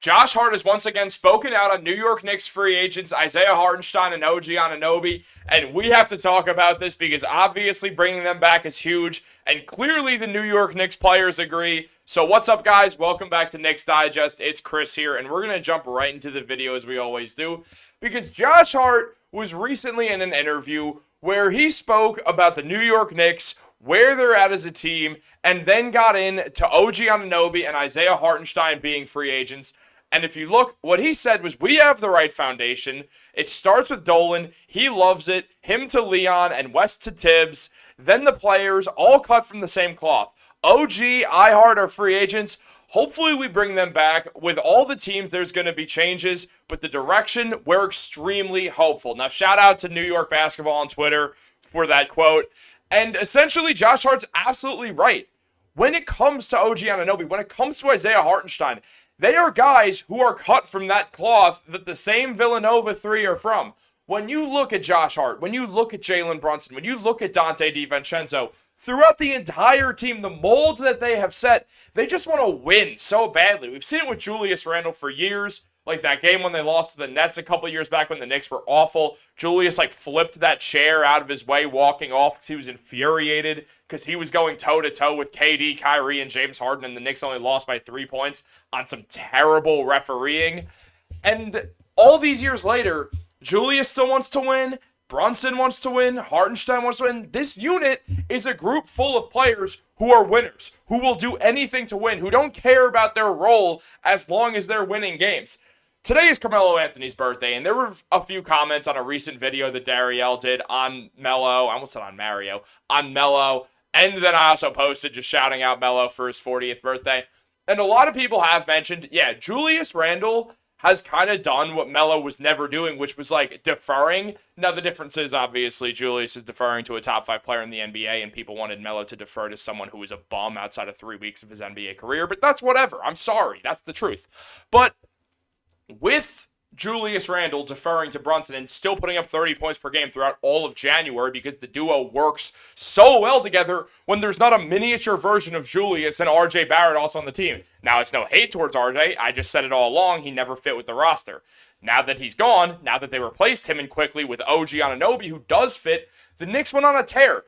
Josh Hart has once again spoken out on New York Knicks free agents Isaiah Hartenstein and OG Anunoby, and we have to talk about this because obviously bringing them back is huge, and clearly the New York Knicks players agree. So what's up, guys? Welcome back to Knicks Digest. It's Chris here, and we're going to jump right into the video as we always do, because Josh Hart was recently in an interview where he spoke about the New York Knicks, where they're at as a team, and then got into OG Anunoby and Isaiah Hartenstein being free agents. And if you look, what he said was, we have the right foundation. It starts with Dolan. He loves it. Him to Leon and West to Tibbs. Then the players, all cut from the same cloth. OG, iHeart are free agents. Hopefully we bring them back. With all the teams, there's going to be changes. But the direction, we're extremely hopeful. Now, shout out to New York Basketball on Twitter for that quote. And essentially, Josh Hart's absolutely right. When it comes to OG Anunoby, when it comes to Isaiah Hartenstein, they are guys who are cut from that cloth that the same Villanova three are from. When you look at Josh Hart, when you look at Jalen Brunson, when you look at Dante DiVincenzo, throughout the entire team, the mold that they have set, they just want to win so badly. We've seen it with Julius Randle for years. Like that game when they lost to the Nets a couple years back when the Knicks were awful. Julius flipped that chair out of his way walking off because he was infuriated because he was going toe-to-toe with KD, Kyrie, and James Harden, and the Knicks only lost by 3 points on some terrible refereeing. And all these years later, Julius still wants to win. Brunson wants to win. Hartenstein wants to win. This unit is a group full of players who are winners, who will do anything to win, who don't care about their role as long as they're winning games. Today is Carmelo Anthony's birthday, and there were a few comments on a recent video that Dariel did on Melo. I almost said on Mario. On Melo. And then I also posted just shouting out Melo for his 40th birthday. And a lot of people have mentioned, yeah, Julius Randle has kind of done what Melo was never doing, which was deferring. Now, the difference is obviously Julius is deferring to a top 5 player in the NBA, and people wanted Melo to defer to someone who was a bum outside of 3 weeks of his NBA career. But that's whatever. I'm sorry. That's the truth. But with Julius Randle deferring to Brunson and still putting up 30 points per game throughout all of January because the duo works so well together when there's not a miniature version of Julius and RJ Barrett also on the team. Now, it's no hate towards RJ. I just said it all along. He never fit with the roster. Now that he's gone, now that they replaced him and quickly with OG Anunoby, who does fit, the Knicks went on a tear.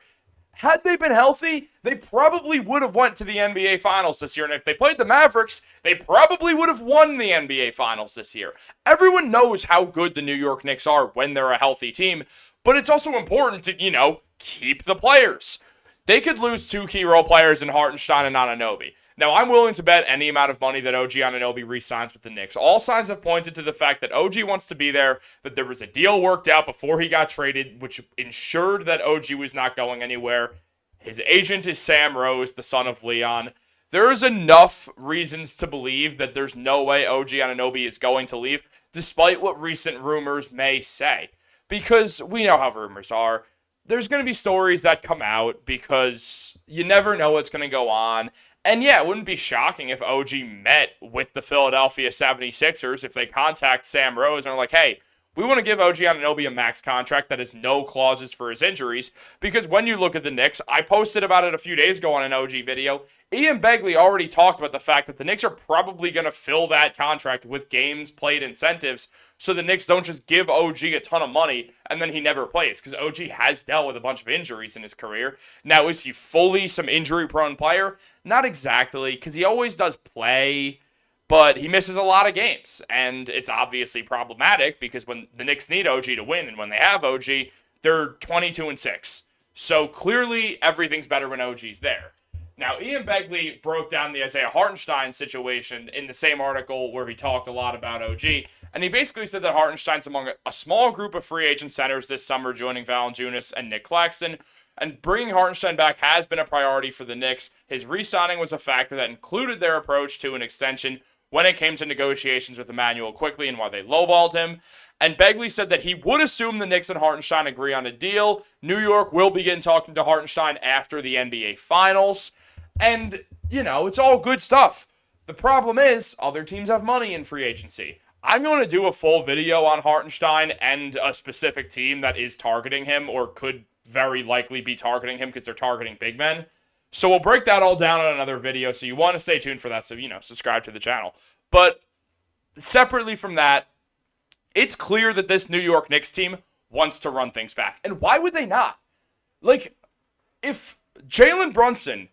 Had they been healthy, they probably would have went to the NBA Finals this year. And if they played the Mavericks, they probably would have won the NBA Finals this year. Everyone knows how good the New York Knicks are when they're a healthy team. But it's also important to, keep the players. They could lose 2 key role players in Hartenstein and Anunoby. Now, I'm willing to bet any amount of money that OG Anunoby re-signs with the Knicks. All signs have pointed to the fact that OG wants to be there, that there was a deal worked out before he got traded, which ensured that OG was not going anywhere. His agent is Sam Rose, the son of Leon. There is enough reasons to believe that there's no way OG Anunoby is going to leave, despite what recent rumors may say. Because we know how rumors are. There's going to be stories that come out because you never know what's going to go on. And yeah, it wouldn't be shocking if OG met with the Philadelphia 76ers if they contact Sam Rose and are like, hey, we want to give OG Anunoby a max contract that has no clauses for his injuries. Because when you look at the Knicks, I posted about it a few days ago on an OG video. Ian Begley already talked about the fact that the Knicks are probably going to fill that contract with games played incentives so the Knicks don't just give OG a ton of money and then he never plays. Because OG has dealt with a bunch of injuries in his career. Now, is he fully some injury-prone player? Not exactly, because he always does play, but he misses a lot of games, and it's obviously problematic because when the Knicks need OG to win, and when they have OG, they're 22-6. So clearly, everything's better when OG's there. Now, Ian Begley broke down the Isaiah Hartenstein situation in the same article where he talked a lot about OG, and he basically said that Hartenstein's among a small group of free agent centers this summer, joining Valanciunas and Nick Claxton, and bringing Hartenstein back has been a priority for the Knicks. His re-signing was a factor that included their approach to an extension when it came to negotiations with Emmanuel quickly and why they lowballed him. And Begley said that he would assume the Knicks and Hartenstein agree on a deal. New York will begin talking to Hartenstein after the NBA Finals. And, it's all good stuff. The problem is, other teams have money in free agency. I'm going to do a full video on Hartenstein and a specific team that is targeting him or could very likely be targeting him because they're targeting big men. So we'll break that all down in another video, so you want to stay tuned for that, so, subscribe to the channel. But separately from that, it's clear that this New York Knicks team wants to run things back. And why would they not? Like, if Jalen Brunson,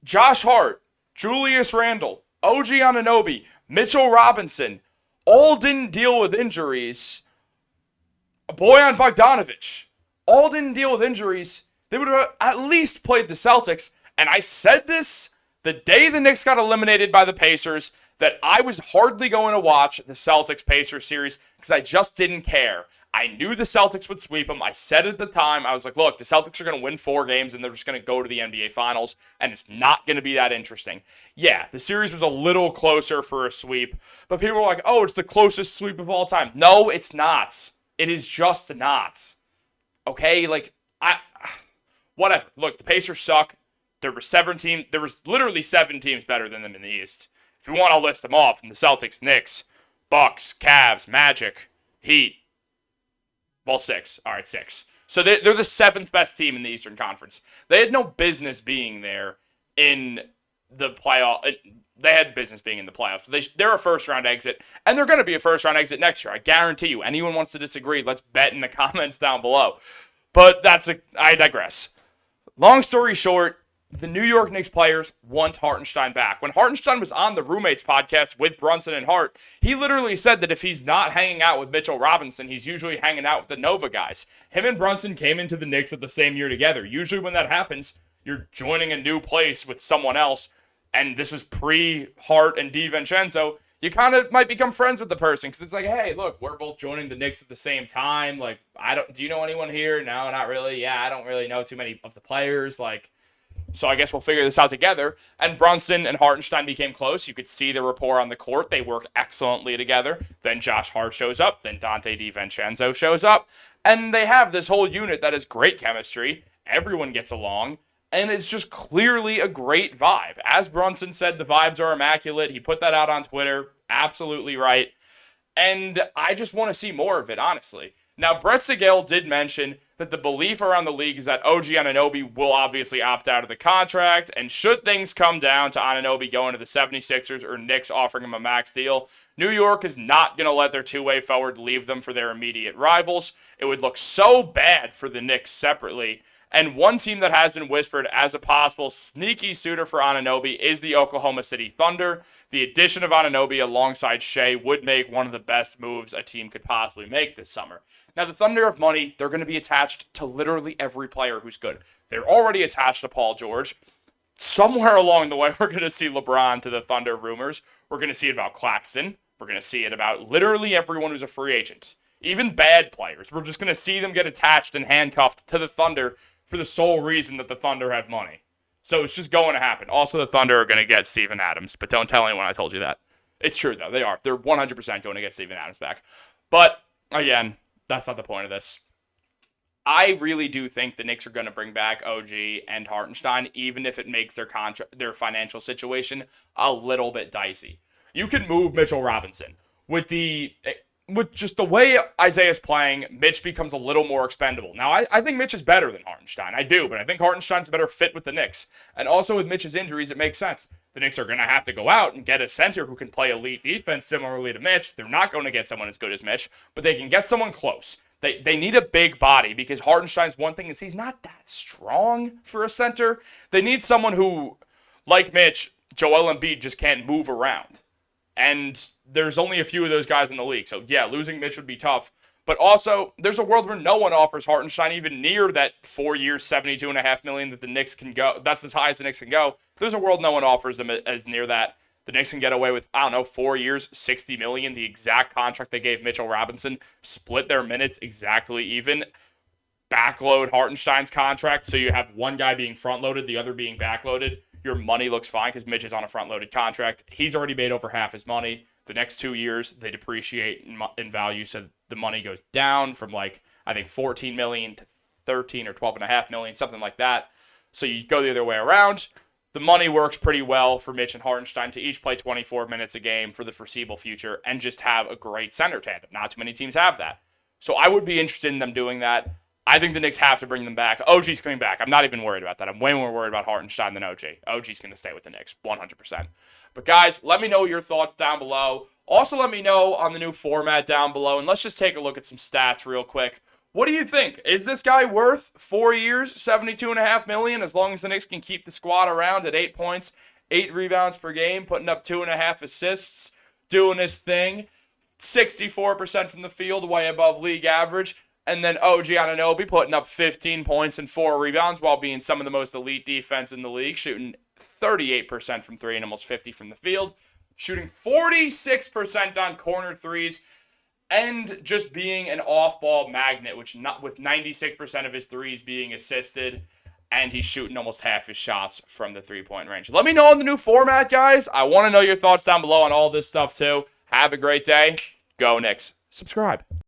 Josh Hart, Julius Randle, OG Anunoby, Mitchell Robinson all didn't deal with injuries, Bojan Bogdanovic all didn't deal with injuries, they would have at least played the Celtics. And I said this the day the Knicks got eliminated by the Pacers, that I was hardly going to watch the Celtics-Pacers series because I just didn't care. I knew the Celtics would sweep them. I said at the time, I was like, look, the Celtics are going to win 4 games and they're just going to go to the NBA Finals, and it's not going to be that interesting. Yeah, the series was a little closer for a sweep, but people were like, oh, it's the closest sweep of all time. No, it's not. It is just not. Okay, whatever. Look, the Pacers suck. There was literally 7 teams better than them in the East. If you want to list them off, from the Celtics, Knicks, Bucks, Cavs, Magic, Heat. Well, 6. All right, 6. So they're the 7th best team in the Eastern Conference. They had no business being there in the playoff. They had business being in the playoffs. They're a first-round exit, and they're going to be a first-round exit next year. I guarantee you. Anyone wants to disagree, let's bet in the comments down below. But I digress. Long story short, the New York Knicks players want Hartenstein back. When Hartenstein was on the Roommates podcast with Brunson and Hart, he literally said that if he's not hanging out with Mitchell Robinson, he's usually hanging out with the Nova guys. Him and Brunson came into the Knicks at the same year together. Usually when that happens, you're joining a new place with someone else, and this was pre-Hart and DiVincenzo. You kind of might become friends with the person because it's like, hey, look, we're both joining the Knicks at the same time. Like, do you know anyone here? No, not really. Yeah, I don't really know too many of the players. So I guess we'll figure this out together. And Brunson and Hartenstein became close. You could see the rapport on the court. They work excellently together. Then Josh Hart shows up. Then Dante DiVincenzo shows up. And they have this whole unit that has great chemistry. Everyone gets along. And it's just clearly a great vibe. As Brunson said, the vibes are immaculate. He put that out on Twitter. Absolutely right. And I just want to see more of it, honestly. Now, Brett Sigel did mention that the belief around the league is that OG Anunoby will obviously opt out of the contract, and should things come down to Anunoby going to the 76ers or Knicks offering him a max deal, New York is not going to let their two-way forward leave them for their immediate rivals. It would look so bad for the Knicks separately. And one team that has been whispered as a possible sneaky suitor for Anunoby is the Oklahoma City Thunder. The addition of Anunoby alongside Shea would make one of the best moves a team could possibly make this summer. Now, the Thunder have money. They're going to be attached to literally every player who's good. They're already attached to Paul George. Somewhere along the way, we're going to see LeBron to the Thunder rumors. We're going to see it about Claxton. We're going to see it about literally everyone who's a free agent. Even bad players. We're just going to see them get attached and handcuffed to the Thunder for the sole reason that the Thunder have money. So it's just going to happen. Also, the Thunder are going to get Steven Adams, but don't tell anyone I told you that. It's true, though. They are. They're 100% going to get Steven Adams back. But, again, that's not the point of this. I really do think the Knicks are going to bring back OG and Hartenstein, even if it makes their financial situation a little bit dicey. You can move Mitchell Robinson. With just the way Isaiah's playing, Mitch becomes a little more expendable. Now, I think Mitch is better than Hartenstein. I do, but I think Hartenstein's a better fit with the Knicks. And also with Mitch's injuries, it makes sense. The Knicks are going to have to go out and get a center who can play elite defense similarly to Mitch. They're not going to get someone as good as Mitch, but they can get someone close. They need a big body because Hartenstein's one thing is he's not that strong for a center. They need someone who, like Mitch, Joel Embiid just can't move around. And there's only a few of those guys in the league. So, yeah, losing Mitch would be tough. But also, there's a world where no one offers Hartenstein even near that 4 years, $72.5 million that the Knicks can go. That's as high as the Knicks can go. There's a world no one offers them as near that. The Knicks can get away with, 4 years, $60 million, the exact contract they gave Mitchell Robinson, split their minutes exactly even, backload Hartenstein's contract, so you have one guy being front-loaded, the other being backloaded. Your money looks fine because Mitch is on a front-loaded contract. He's already made over half his money. The next 2 years, they depreciate in value, so the money goes down from, I think $14 million to $13 or $12.5 million, something like that. So you go the other way around. The money works pretty well for Mitch and Hartenstein to each play 24 minutes a game for the foreseeable future and just have a great center tandem. Not too many teams have that. So I would be interested in them doing that. I think the Knicks have to bring them back. OG's coming back. I'm not even worried about that. I'm way more worried about Hartenstein than OG. OG's going to stay with the Knicks, 100%. But guys, let me know your thoughts down below. Also, let me know on the new format down below, and let's just take a look at some stats real quick. What do you think? Is this guy worth 4 years, $72.5 million, as long as the Knicks can keep the squad around at 8 points, 8 rebounds per game, putting up 2.5 assists, doing his thing, 64% from the field, way above league average, and then OG Anunoby putting up 15 points and 4 rebounds while being some of the most elite defense in the league, shooting 38% from 3 and almost 50 from the field, shooting 46% on corner threes, and just being an off-ball magnet, which not with 96% of his threes being assisted, and he's shooting almost half his shots from the three-point range. Let me know on the new format, guys. I want to know your thoughts down below on all this stuff, too. Have a great day. Go Knicks. Subscribe.